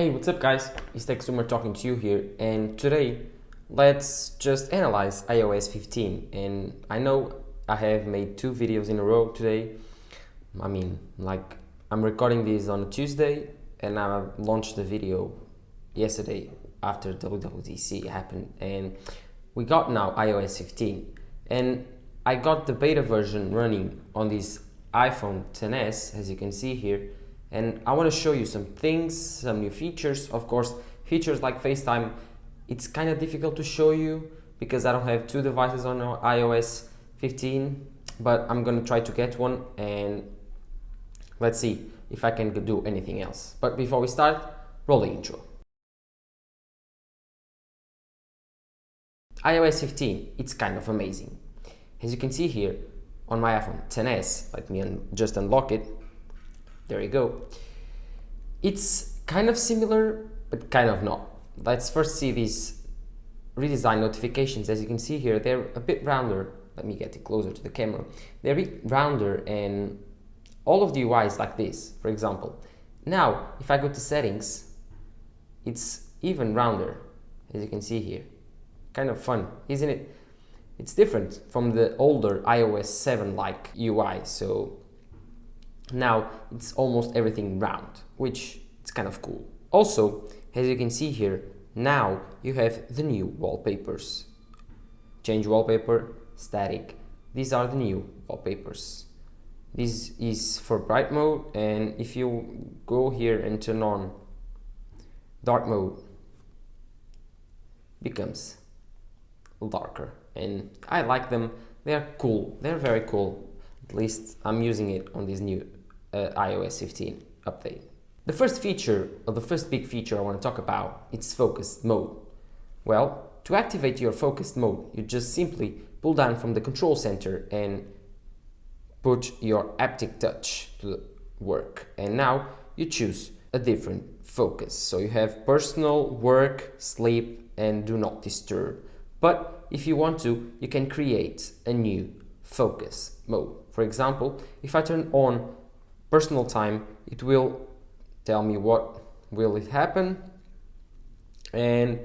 Hey, what's up guys? It's TechZoomer talking to you here, and today let's just analyze iOS 15. And I know I have made 2 videos in a row today. I'm recording this on a Tuesday and I launched the video yesterday after WWDC happened, and we got now iOS 15. And I got the beta version running on this iPhone XS, as you can see here. And I want to show you some things, some new features. Of course, features like FaceTime, it's kind of difficult to show you because I don't have 2 devices on iOS 15, but I'm going to try to get one and let's see if I can do anything else. But before we start, roll the intro. iOS 15, it's kind of amazing. As you can see here on my iPhone XS, let me just unlock it. There you go. It's kind of similar, but kind of not. Let's first see these redesigned notifications. As you can see here, they're a bit rounder. Let me get it closer to the camera. They're a bit rounder and all of the UI is like this, for example. Now, if I go to settings, it's even rounder, as you can see here. Kind of fun, isn't it? It's different from the older iOS 7-like UI, so now it's almost everything round, which is kind of cool. Also, as you can see here, now you have the new wallpapers. Change wallpaper, static. These are the new wallpapers. This is for bright mode, and if you go here and turn on dark mode, becomes darker. And I like them. They're cool. They're very cool. At least I'm using it on this new iOS 15 update. The first feature, or the first big feature I want to talk about, it's focused mode. Well, to activate your focused mode, you just simply pull down from the control center and put your haptic touch to work. And now you choose a different focus. So you have personal, work, sleep, and do not disturb. But if you want to, you can create a new focus mode. For example, if I turn on personal time, it will tell me what will it happen, and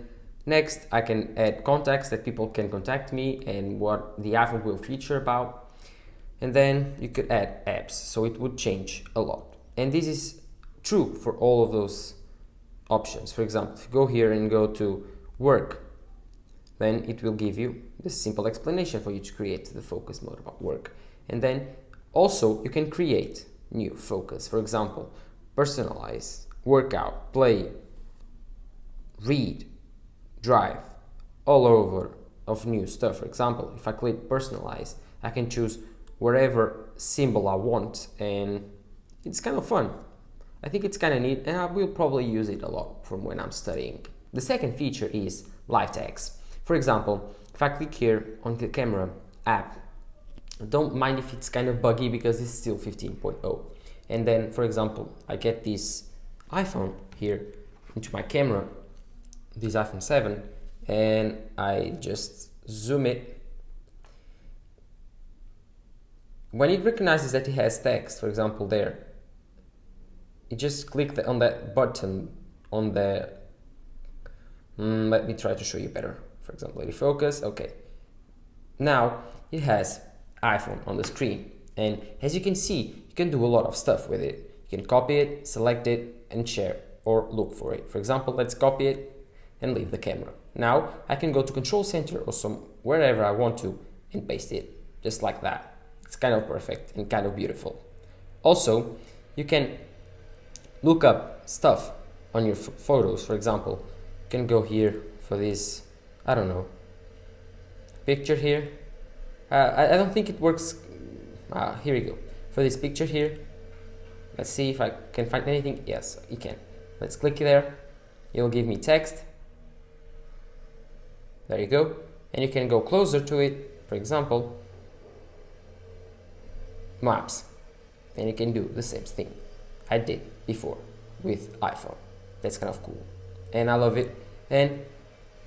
next I can add contacts that people can contact me and what the iPhone will feature about, and then you could add apps, so it would change a lot. And this is true for all of those options. For example, if you go here and go to work, then it will give you this simple explanation for you to create the focus mode about work. And then also you can create new focus. For example, personalize, workout, play, read, drive, all over of new stuff. For example, if I click personalize, I can choose whatever symbol I want, and it's kind of fun. I think it's kind of neat, and I will probably use it a lot from when I'm studying. The second feature is live text. For example, if I click here on the camera app, don't mind if it's kind of buggy because it's still 15.0. And then, for example, I get this iPhone here into my camera, this iPhone 7, and I just zoom it. When it recognizes that it has text, for example, there, you just click on that button on the... let me try to show you better. For example, let it focus. Okay. Now it has iPhone on the screen, and as you can see, you can do a lot of stuff with it. You can copy it, select it, and share or look for it. For example, let's copy it and leave the camera. Now I can go to control center or wherever I want to and paste it just like that. It's kind of perfect and kind of beautiful. Also, you can look up stuff on your photos. For example, you can go here for this, I don't know, picture here. I don't think it works. Here we go. For this picture here, let's see if I can find anything. Yes, you can. Let's click there. It'll give me text. There you go. And you can go closer to it. For example, maps. And you can do the same thing I did before with iPhone. That's kind of cool. And I love it. And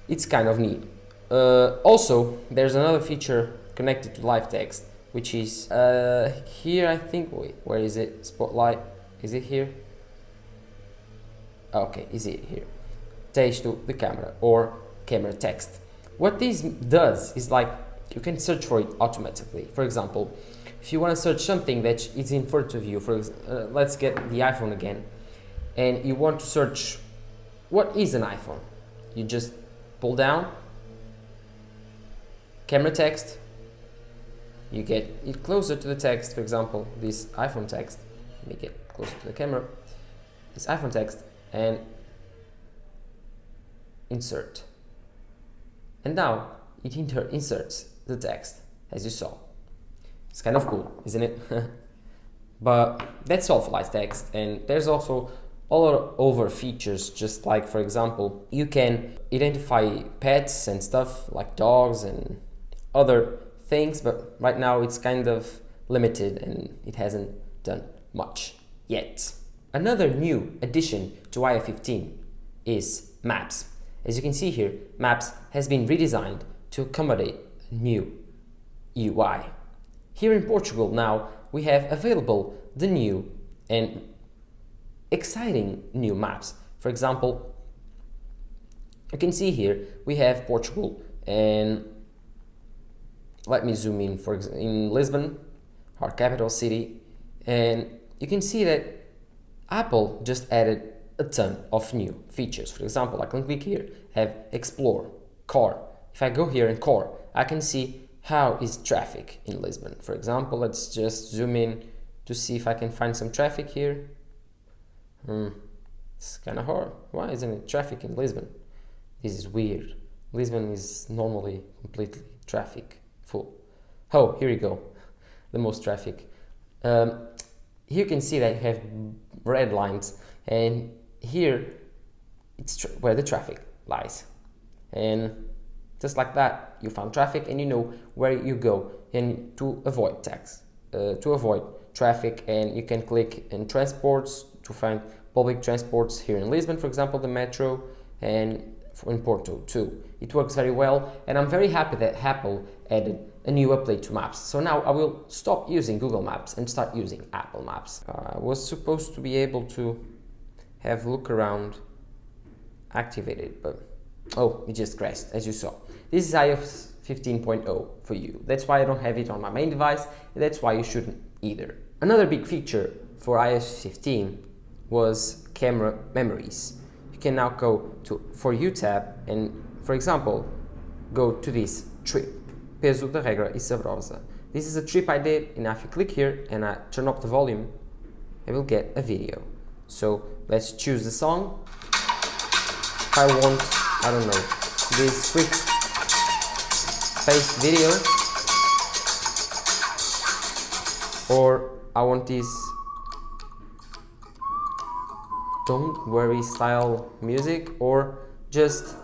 it's kind of neat. Also, there's another feature connected to live text, which is here, I think. Wait, where is it? Spotlight. Is it here? Okay, is it here? Texto the camera or camera text. What this does is like you can search for it automatically. For example, if you want to search something that is in front of you, let's get the iPhone again, and you want to search what is an iPhone, you just pull down camera text, you get it closer to the text, for example, this iPhone text, make it closer to the camera, this iPhone text, and insert. And now it inserts the text, as you saw. It's kind of cool, isn't it? But that's all for live text, and there's also all over features, just like, for example, you can identify pets and stuff like dogs and other things, but right now it's kind of limited and it hasn't done much yet. Another new addition to iOS 15 is Maps. As you can see here, Maps has been redesigned to accommodate a new UI. Here in Portugal now we have available the new and exciting new maps. For example, you can see here we have Portugal, and let me zoom in in Lisbon, our capital city, and you can see that Apple just added a ton of new features. For example, I can click here, have Explore, Car. If I go here in Car, I can see how is traffic in Lisbon. For example, let's just zoom in to see if I can find some traffic here. It's kind of hard. Why isn't it traffic in Lisbon? This is weird. Lisbon is normally completely traffic full. Oh, here you go. The most traffic. Here you can see that you have red lines, and here it's where the traffic lies. And just like that, you found traffic and you know where you go and to avoid traffic, and you can click in transports to find public transports here in Lisbon, for example, the metro, and in Porto too. It works very well, and I'm very happy that Apple added a new update to Maps. So now I will stop using Google Maps and start using Apple Maps. I was supposed to be able to have look around activated, but oh, it just crashed, as you saw. This is iOS 15.0 for you. That's why I don't have it on my main device, and that's why you shouldn't either. Another big feature for iOS 15 was camera memories. You can now go to For You tab and, for example, go to this trip. Peso da regra e sabrosa. This is a trip I did, and if you click here and I turn up the volume, I will get a video. So let's choose the song. If I want, I don't know, this quick paste video, or I want this don't worry style music, or just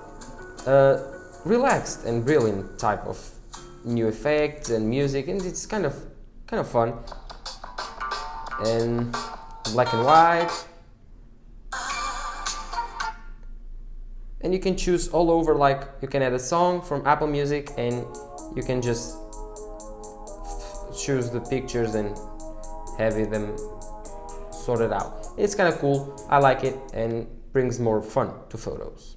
relaxed and brilliant type of new effects and music, and it's kind of fun, and black and white, and you can choose all over. Like, you can add a song from Apple Music and you can just choose the pictures and have them sorted out. It's kind of cool, I like it, and brings more fun to photos.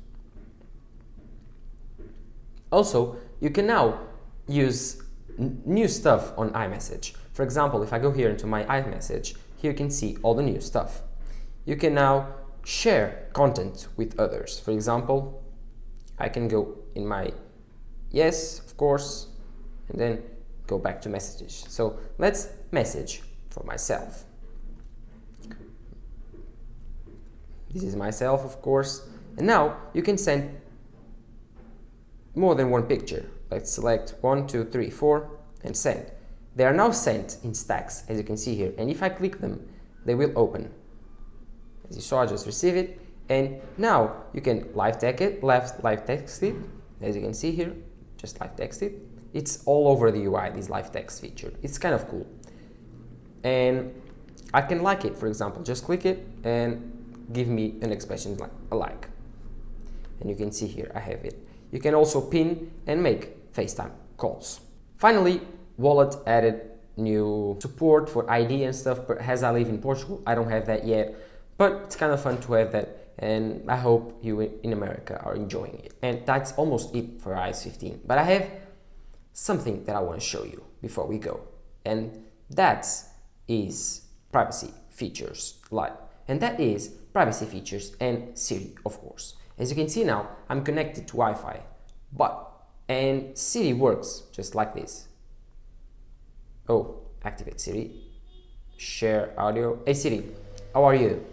Also, you can now use new stuff on iMessage. For example, if I go here into my iMessage, here you can see all the new stuff. You can now share content with others. For example, I can go in my yes, of course, and then go back to messages. So let's message for myself. This is myself, of course, and now you can send more than one picture. Let's select 1, 2, 3, 4 and send. They are now sent in stacks, as you can see here, and if I click them, they will open. As you saw, I just received it, and now you can live text it, as you can see here, just live text it. It's all over the UI, this live text feature. It's kind of cool. And I can like it, for example, just click it and give me an expression like a like. And you can see here, I have it. You can also pin and make FaceTime calls. Finally, Wallet added new support for ID and stuff, but as I live in Portugal, I don't have that yet. But it's kind of fun to have that and I hope you in America are enjoying it. And that's almost it for iOS 15. But I have something that I want to show you before we go, and that is privacy features and Siri, of course. As you can see now, I'm connected to Wi-Fi, and Siri works just like this. Oh, activate Siri, share audio. Hey Siri, how are you?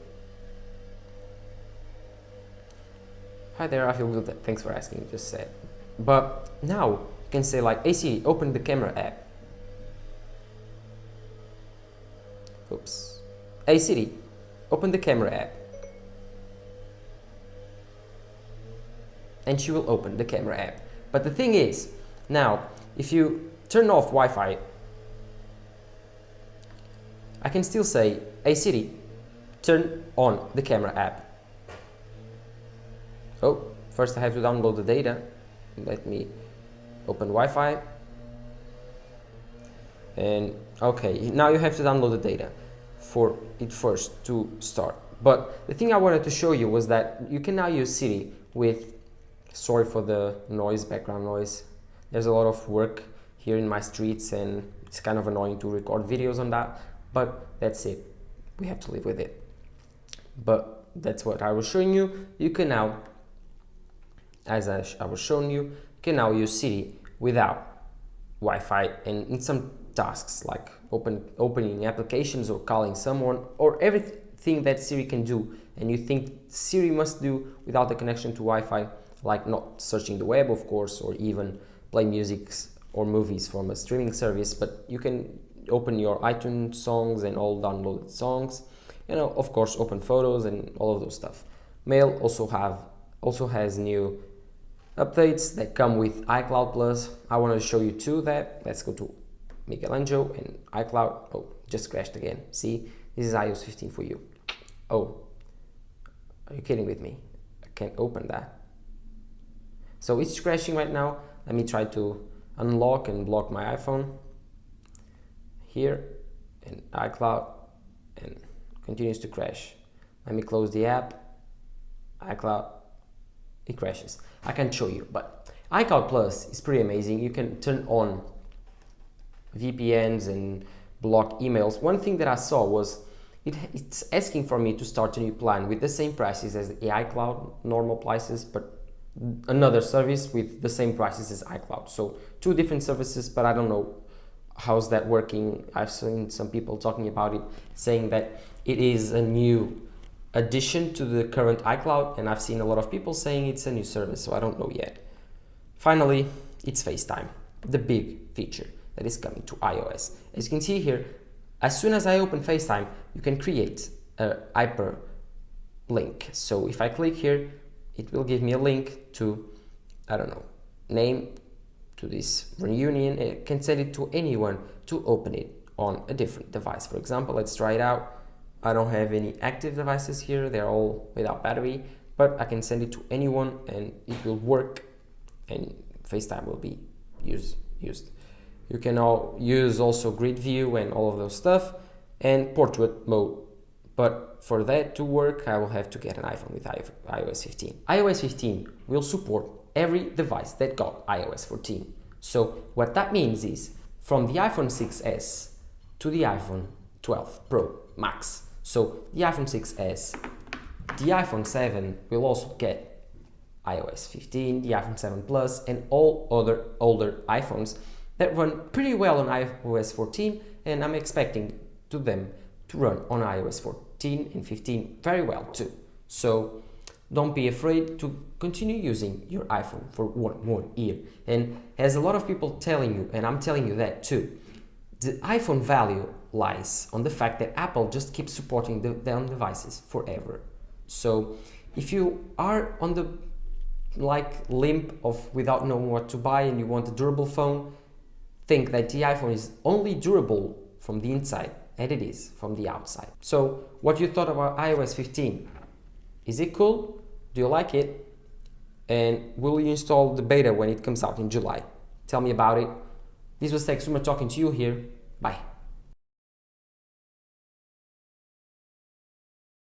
Hi there, I feel good, thanks for asking, just said. But now you can say like, hey Siri, open the camera app. Oops. Hey Siri, open the camera app. And she will open the camera app. But the thing is, now, if you turn off Wi-Fi, I can still say, hey Siri, turn on the camera app. Oh, first I have to download the data. Let me open Wi-Fi. And okay, now you have to download the data for it first to start. But the thing I wanted to show you was that you can now use Siri with, sorry for the noise, background noise. There's a lot of work here in my streets and it's kind of annoying to record videos on that, but that's it. We have to live with it. But that's what I was showing you. You can now, as I was showing you, can now use Siri without Wi-Fi and in some tasks like opening applications or calling someone or everything that Siri can do and you think Siri must do without the connection to Wi-Fi, like not searching the web, of course, or even play music or movies from a streaming service, but you can open your iTunes songs and all downloaded songs, you know, of course, open photos and all of those stuff. Mail also has new updates that come with iCloud Plus. I want to show you two that. Let's go to Michelangelo and iCloud. Oh, just crashed again. See, this is iOS 15 for you. Oh, are you kidding with me? I can't open that. So it's crashing right now. Let me try to unlock and block my iPhone here in iCloud, and continues to crash. Let me close the app. iCloud, it crashes. I can't show you, but iCloud Plus is pretty amazing. You can turn on VPNs and block emails. One thing that I saw was it's asking for me to start a new plan with the same prices as the iCloud normal prices, but another service with the same prices as iCloud. So two different services, but I don't know how's that working. I've seen some people talking about it, saying that it is a new addition to the current iCloud, and I've seen a lot of people saying it's a new service, so I don't know yet. Finally, it's FaceTime, the big feature that is coming to iOS. As you can see here, as soon as I open FaceTime, you can create a hyperlink. So if I click here, it will give me a link to, I don't know, name to this reunion. It can send it to anyone to open it on a different device. For example, let's try it out. I don't have any active devices here. They're all without battery, but I can send it to anyone and it will work and FaceTime will be used. You can all use also grid view and all of those stuff and portrait mode. But for that to work, I will have to get an iPhone with iOS 15. iOS 15 will support every device that got iOS 14. So what that means is from the iPhone 6s to the iPhone 12 Pro Max. So the iPhone 6s, the iPhone 7 will also get iOS 15, the iPhone 7 Plus, and all other older iPhones that run pretty well on iOS 14, and I'm expecting them to run on iOS 14 and 15 very well too. So don't be afraid to continue using your iPhone for one more year. And as a lot of people telling you, and I'm telling you that too, the iPhone value lies on the fact that Apple just keeps supporting their devices forever. So if you are on the limp of without knowing what to buy and you want a durable phone, think that the iPhone is only durable from the inside and it is from the outside. So what you thought about iOS 15? Is it cool? Do you like it? And will you install the beta when it comes out in July? Tell me about it. This was Texuma talking to you here. Bye.